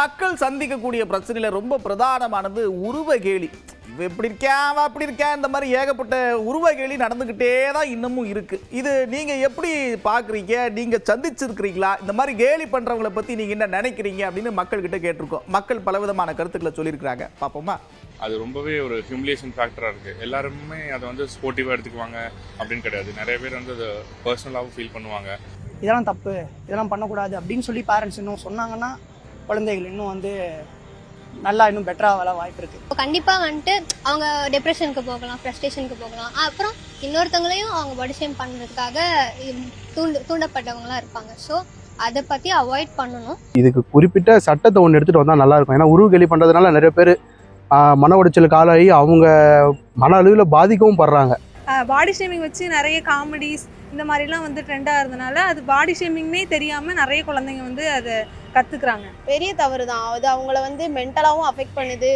மக்கள் சந்திக்கக்கூடிய பிரச்சனையில ரொம்ப பிரதானமானது உருவ கேலி. எப்படி இருக்கேன் அப்படி இருக்கேன், இந்த மாதிரி ஏகப்பட்ட உருவ கேலி நடந்துகிட்டே தான் இன்னமும் இருக்கு. இது நீங்க எப்படி பாக்குறீங்க? நீங்க சந்திச்சிருக்கிறீங்களா? இந்த மாதிரி கேலி பண்றவங்களை பத்தி நீங்க என்ன நினைக்கிறீங்க அப்படின்னு மக்கள் கிட்ட கேட்டிருக்கோம். மக்கள் பலவிதமான கருத்துக்களை சொல்லியிருக்கிறாங்க. பாப்போமா? அது ரொம்பவே ஒரு ஹியூமிலியேஷன் ஃபேக்டராக இருக்குது. எல்லாருமே அதை வந்து ஸ்போர்ட்டிவாக எடுத்துக்குவாங்க அப்படின்னு கிடையாது. நிறைய பேர் வந்து அதை பர்சனலாகவும் ஃபீல் பண்ணுவாங்க. இதெல்லாம் தப்பு, இதெல்லாம் பண்ணக்கூடாது அப்படின்னு சொல்லி பேரண்ட்ஸ் இன்னும் சொன்னாங்கன்னா குழந்தைகள் இன்னும் வந்து நல்லா இன்னும் பெட்டராக வர வாய்ப்பு இருக்குது. கண்டிப்பாக வந்துட்டு அவங்க டிப்ரெஷனுக்கு போகலாம், ஃப்ரஸ்ட்ரேஷனுக்கு போகலாம். அப்புறம் இன்னொருத்தவங்களையும் அவங்க பாடி ஷேம் பண்ணுறதுக்காக தூண்டப்பட்டவங்களாம் இருப்பாங்க. ஸோ அதை பற்றி அவாய்ட் பண்ணணும். இதுக்கு குறிப்பிட்ட சட்டத்தை ஒன்று எடுத்துகிட்டு வந்தால் நல்லாயிருக்கும். ஏன்னா உருவ கேலி பண்ணுறதுனால நிறைய பேர் மன உடைச்சலுக்கு ஆளாகி அவங்க மன அளவில் பாதிக்கவும் படுறாங்க. பாடி ஷேமிங் வச்சு நிறைய காமெடிஸ் இந்த மாதிரிலாம் வந்து ட்ரெண்டாக இருந்தனால அது பாடி ஷேமிங்னே தெரியாமல் நிறைய குழந்தைங்க வந்து அதை கற்றுக்குறாங்க. பெரிய தவறு தான் அது. அவங்கள வந்து மென்டலாகவும் அஃபெக்ட் பண்ணுது.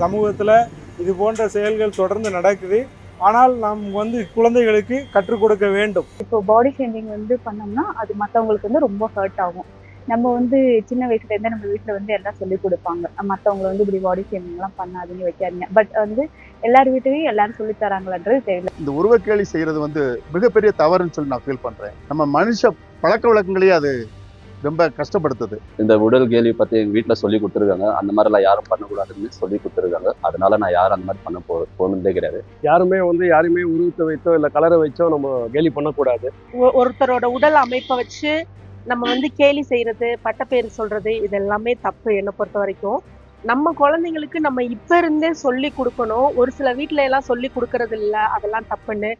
சமூகத்தில் இது போன்ற செயல்கள் தொடர்ந்து நடக்குது. ஆனால் நாம் வந்து குழந்தைகளுக்கு கற்றுக் கொடுக்க வேண்டும். இப்போ பாடி ஷேமிங் வந்து பண்ணோம்னா அது மற்றவங்களுக்கு வந்து ரொம்ப ஹர்ட் ஆகும். நம்ம வந்து சின்ன வயசுலேருந்தே நம்ம வீட்டில் வந்து எல்லாம் சொல்லிக் கொடுப்பாங்க, மற்றவங்களை வந்து இப்படி பாடி ஷேமிங்லாம் பண்ணாதீங்க, வைக்காதீங்க. பட் வந்து எல்லார் வீட்லையும் எல்லாரும் சொல்லித் தராங்களான்றது தெரியல. இந்த உருவக்கேலி செய்கிறது வந்து மிகப்பெரிய தவறுன்னு சொல்லி நான் ஃபீல் பண்ணுறேன். நம்ம மனுஷ பழக்க வழக்கங்களையே அது ரொம்ப கஷ்டப்படுத்துது. இந்த உடல் கேள்வி பற்றி எங்கள் வீட்டில் சொல்லி கொடுத்துருக்காங்க. அந்த மாதிரிலாம் யாரும் பண்ணக்கூடாதுன்னு சொல்லி கொடுத்துருக்காங்க. அதனால நான் யாரும் அந்த மாதிரி பண்ண போனதே கிடையாது. யாருமே உருவத்தை வைத்தோ இல்லை கலரை வச்சோ நம்ம கேலி பண்ணக்கூடாது. ஒருத்தரோட உடல் அமைப்பை வச்சு நம்ம வந்து கேலி செய்யறது, பட்டப்பேர் சொல்றது, இது எல்லாமே தப்பு. என்னை பொறுத்த வரைக்கும் நம்ம குழந்தைங்களுக்கு நம்ம இப்ப இருந்தே சொல்லி கொடுக்கணும். ஒரு சில வீட்டுல எல்லாம் சொல்லி கொடுக்கறது இல்லை, அதெல்லாம் தப்புன்னு.